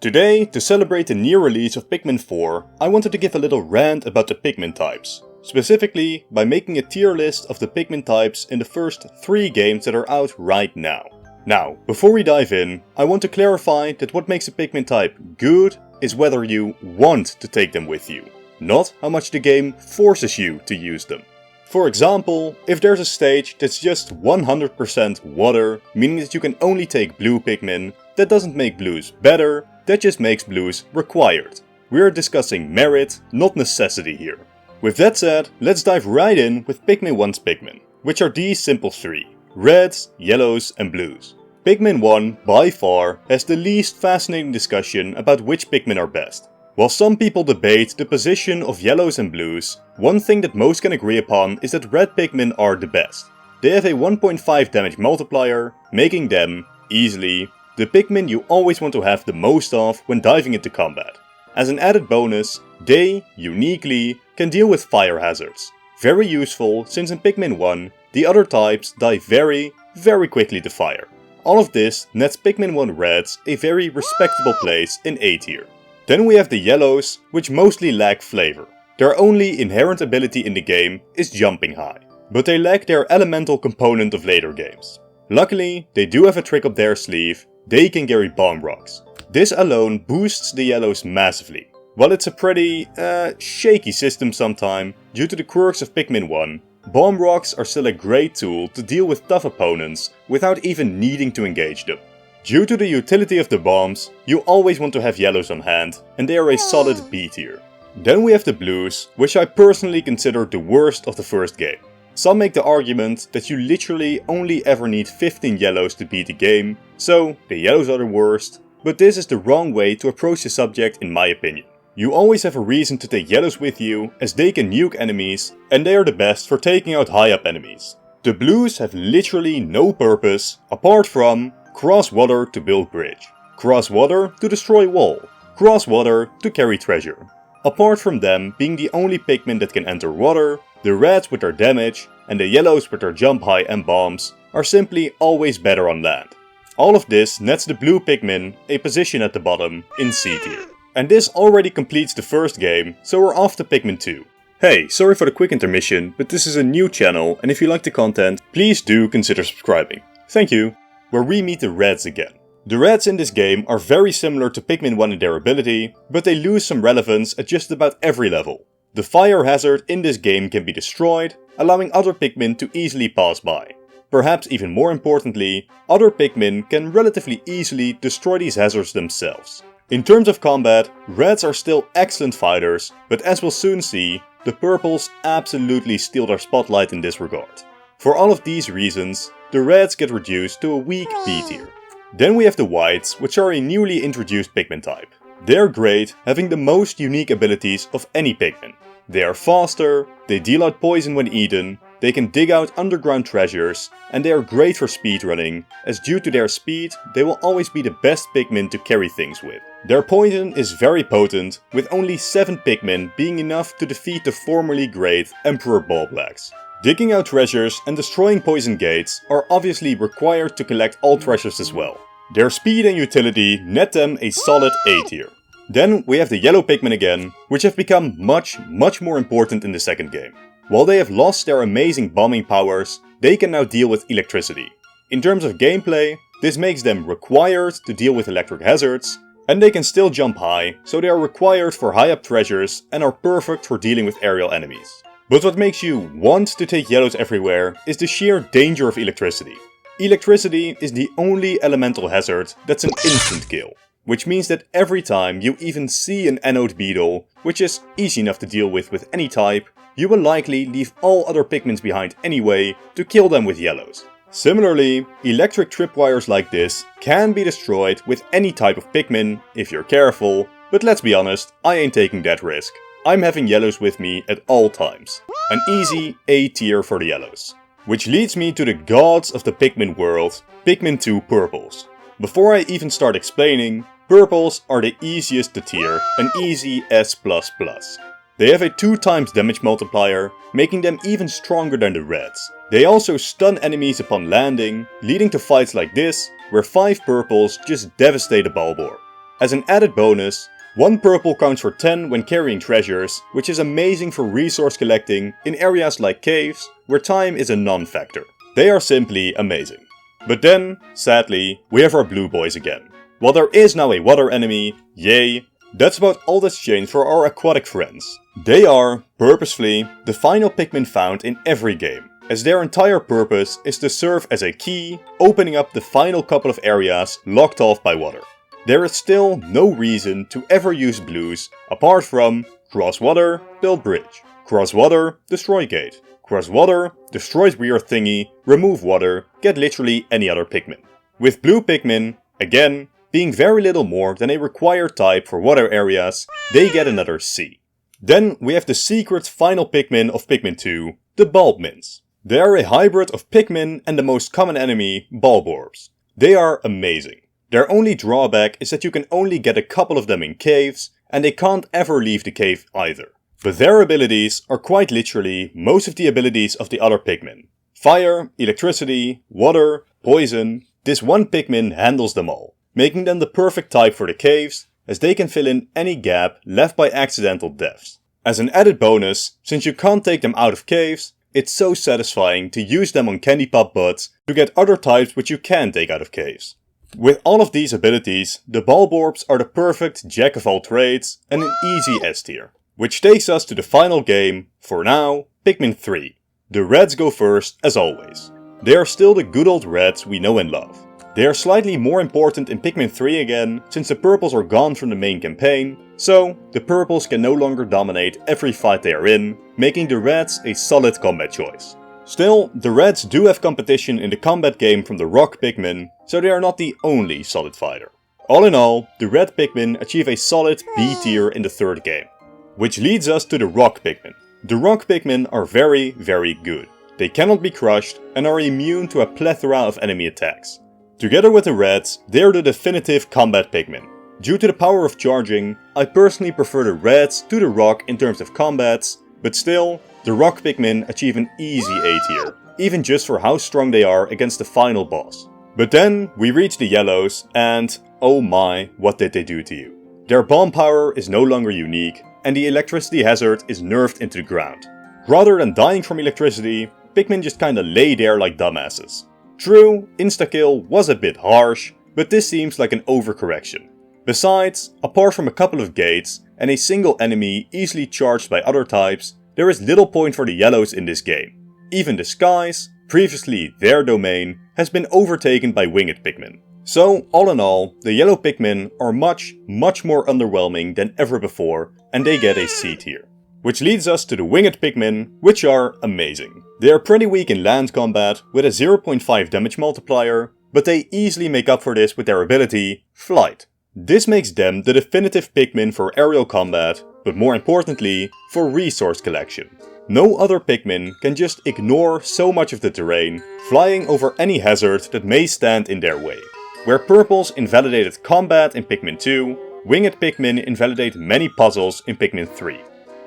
Today, to celebrate the near release of Pikmin 4, I wanted to give a little rant about the Pikmin types. Specifically, by making a tier list of the Pikmin types in the first 3 games that are out right now. Now, before we dive in, I want to clarify that what makes a Pikmin type good is whether you want to take them with you, not how much the game forces you to use them. For example, if there's a stage that's just 100% water, meaning that you can only take blue Pikmin, that doesn't make blues better, that just makes blues required. We are discussing merit, not necessity here. With that said, let's dive right in with Pikmin 1's Pikmin, which are these simple 3, reds, yellows and blues. Pikmin 1, by far, has the least fascinating discussion about which Pikmin are best. While some people debate the position of yellows and blues, one thing that most can agree upon is that red Pikmin are the best. They have a 1.5 damage multiplier, making them, easily, the Pikmin you always want to have the most of when diving into combat. As an added bonus, they, uniquely, can deal with fire hazards. Very useful since in Pikmin 1, the other types die very quickly to fire. All of this nets Pikmin 1 Reds a very respectable place in A tier. Then we have the yellows, which mostly lack flavor. Their only inherent ability in the game is jumping high, but they lack their elemental component of later games. Luckily, they do have a trick up their sleeve. They can carry bomb rocks. This alone boosts the yellows massively. While it's a pretty shaky system sometimes, due to the quirks of Pikmin 1, bomb rocks are still a great tool to deal with tough opponents without even needing to engage them. Due to the utility of the bombs, you always want to have yellows on hand, and they are a solid B tier. Then we have the blues, which I personally consider the worst of the first game. Some make the argument that you literally only ever need 15 yellows to beat the game, so the yellows are the worst, but this is the wrong way to approach the subject in my opinion. You always have a reason to take yellows with you, as they can nuke enemies, and they are the best for taking out high up enemies. The blues have literally no purpose, apart from cross water to build bridge, cross water to destroy wall, cross water to carry treasure. Apart from them being the only Pikmin that can enter water, the reds with their damage and the yellows with their jump high and bombs are simply always better on land. All of this nets the blue Pikmin a position at the bottom in C tier. And this already completes the first game, so we're off to Pikmin 2. Hey, sorry for the quick intermission, but this is a new channel and if you like the content, please do consider subscribing. Thank you. Where we meet the reds again. The reds in this game are very similar to Pikmin 1 in their ability, but they lose some relevance at just about every level. The fire hazard in this game can be destroyed, allowing other Pikmin to easily pass by. Perhaps even more importantly, other Pikmin can relatively easily destroy these hazards themselves. In terms of combat, reds are still excellent fighters, but as we'll soon see, the purples absolutely steal their spotlight in this regard. For all of these reasons, the reds get reduced to a weak B tier. Then we have the whites, which are a newly introduced Pikmin type. They're great, having the most unique abilities of any Pikmin. They are faster, they deal out poison when eaten, they can dig out underground treasures, and they are great for speedrunning, as due to their speed, they will always be the best Pikmin to carry things with. Their poison is very potent, with only 7 Pikmin being enough to defeat the formerly great Emperor Bulblax. Digging out treasures and destroying poison gates are obviously required to collect all treasures as well. Their speed and utility net them a solid A tier. Then we have the yellow Pikmin again, which have become much more important in the second game. While they have lost their amazing bombing powers, they can now deal with electricity. In terms of gameplay, this makes them required to deal with electric hazards, and they can still jump high, so they are required for high up treasures and are perfect for dealing with aerial enemies. But what makes you want to take yellows everywhere is the sheer danger of electricity. Electricity is the only elemental hazard that's an instant kill, which means that every time you even see an anode beetle, which is easy enough to deal with any type, you will likely leave all other Pikmins behind anyway to kill them with yellows. Similarly, electric tripwires like this can be destroyed with any type of Pikmin if you're careful, but let's be honest, I ain't taking that risk. I'm having yellows with me at all times. An easy A tier for the yellows. Which leads me to the gods of the Pikmin world, Pikmin 2 purples. Before I even start explaining, purples are the easiest to tier, an easy S++. They have a 2 times damage multiplier, making them even stronger than the reds. They also stun enemies upon landing, leading to fights like this, where 5 purples just devastate a Bulbor. As an added bonus, 1 purple counts for 10 when carrying treasures, which is amazing for resource collecting in areas like caves, where time is a non-factor. They are simply amazing. But then, sadly, we have our blue boys again. While there is now a water enemy, yay, that's about all that's changed for our aquatic friends. They are, purposefully, the final Pikmin found in every game, as their entire purpose is to serve as a key, opening up the final couple of areas locked off by water. There is still no reason to ever use blues apart from cross water, build bridge, cross water, destroy gate, cross water, destroy weird thingy, remove water, get literally any other Pikmin. With blue Pikmin, again, being very little more than a required type for water areas, they get another C. Then we have the secret final Pikmin of Pikmin 2, the Bulbmins. They are a hybrid of Pikmin and the most common enemy, Bulborbs. They are amazing. Their only drawback is that you can only get a couple of them in caves, and they can't ever leave the cave either. But their abilities are quite literally most of the abilities of the other Pikmin. Fire, electricity, water, poison, this one Pikmin handles them all, making them the perfect type for the caves, as they can fill in any gap left by accidental deaths. As an added bonus, since you can't take them out of caves, it's so satisfying to use them on candy pop butts to get other types which you can take out of caves. With all of these abilities, the Bulborbs are the perfect jack of all trades and an easy S tier. Which takes us to the final game, for now, Pikmin 3. The reds go first as always. They are still the good old reds we know and love. They are slightly more important in Pikmin 3 again, since the purples are gone from the main campaign, so the purples can no longer dominate every fight they are in, making the reds a solid combat choice. Still, the reds do have competition in the combat game from the rock Pikmin, so they are not the only solid fighter. All in all, the red Pikmin achieve a solid B tier in the third game. Which leads us to the rock Pikmin. The rock Pikmin are very, very good. They cannot be crushed and are immune to a plethora of enemy attacks. Together with the reds, they are the definitive combat Pikmin. Due to the power of charging, I personally prefer the reds to the rock in terms of combats, but still, the rock Pikmin achieve an easy A tier, even just for how strong they are against the final boss. But then we reach the yellows and, oh my, what did they do to you? Their bomb power is no longer unique, and the electricity hazard is nerfed into the ground. Rather than dying from electricity, Pikmin just kinda lay there like dumbasses. True, insta-kill was a bit harsh, but this seems like an overcorrection. Besides, apart from a couple of gates and a single enemy easily charged by other types, there is little point for the yellows in this game. Even the skies, previously their domain, has been overtaken by winged Pikmin. So, all in all, the yellow Pikmin are much more underwhelming than ever before, and they get a C tier. Which leads us to the winged Pikmin, which are amazing. They are pretty weak in land combat, with a 0.5 damage multiplier, but they easily make up for this with their ability, Flight. This makes them the definitive Pikmin for aerial combat, but more importantly, for resource collection. No other Pikmin can just ignore so much of the terrain, flying over any hazard that may stand in their way. Where purples invalidated combat in Pikmin 2, winged Pikmin invalidate many puzzles in Pikmin 3.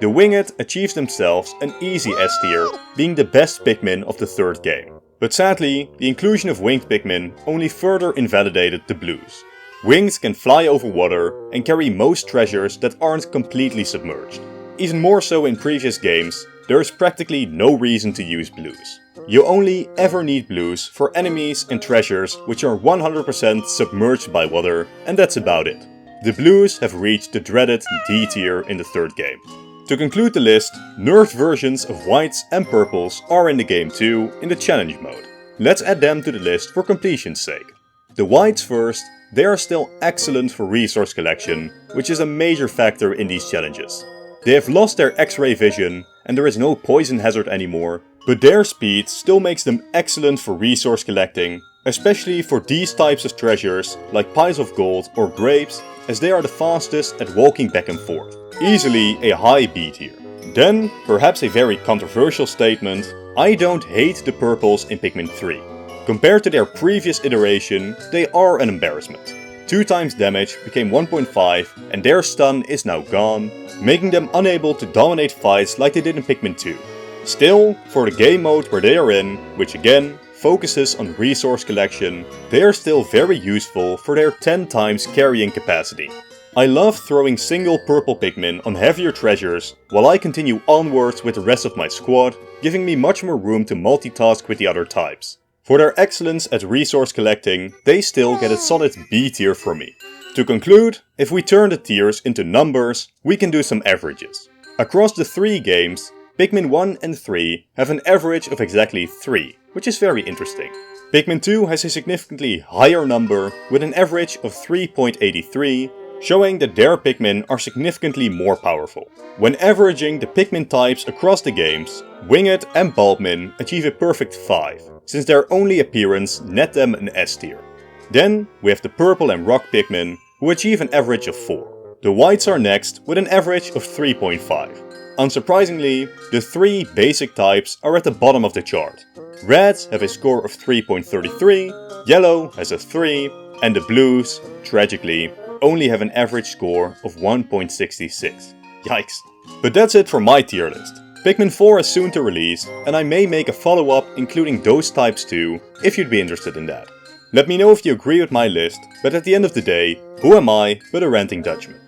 The winged achieves themselves an easy S tier, being the best Pikmin of the third game. But sadly, the inclusion of winged Pikmin only further invalidated the blues. Wings can fly over water and carry most treasures that aren't completely submerged. Even more so in previous games, there is practically no reason to use blues. You only ever need blues for enemies and treasures which are 100% submerged by water, and that's about it. The blues have reached the dreaded D tier in the third game. To conclude the list, nerfed versions of whites and purples are in the game too, in the challenge mode. Let's add them to the list for completion's sake. The whites first, they are still excellent for resource collection, which is a major factor in these challenges. They have lost their X-ray vision and there is no poison hazard anymore, but their speed still makes them excellent for resource collecting, especially for these types of treasures like piles of gold or grapes, as they are the fastest at walking back and forth. Easily a high B tier. Then, perhaps a very controversial statement, I don't hate the purples in Pikmin 3. Compared to their previous iteration, they are an embarrassment. 2 times damage became 1.5 and their stun is now gone, making them unable to dominate fights like they did in Pikmin 2. Still, for the game mode where they are in, which again, focuses on resource collection, they are still very useful for their 10 times carrying capacity. I love throwing single purple Pikmin on heavier treasures while I continue onwards with the rest of my squad, giving me much more room to multitask with the other types. For their excellence at resource collecting, they still get a solid B tier from me. To conclude, if we turn the tiers into numbers, we can do some averages. Across the 3 games, Pikmin 1 and 3 have an average of exactly 3, which is very interesting. Pikmin 2 has a significantly higher number with an average of 3.83, showing that their Pikmin are significantly more powerful. When averaging the Pikmin types across the games, Winged and Bulbmin achieve a perfect 5, since their only appearance net them an S tier. Then we have the Purple and Rock Pikmin, who achieve an average of 4. The Whites are next with an average of 3.5. Unsurprisingly, the 3 basic types are at the bottom of the chart. Reds have a score of 3.33, Yellow has a 3, and the Blues, tragically, only have an average score of 1.66. Yikes. But that's it for my tier list. Pikmin 4 is soon to release, and I may make a follow-up including those types too, if you'd be interested in that. Let me know if you agree with my list, but at the end of the day, who am I but a ranting Dutchman?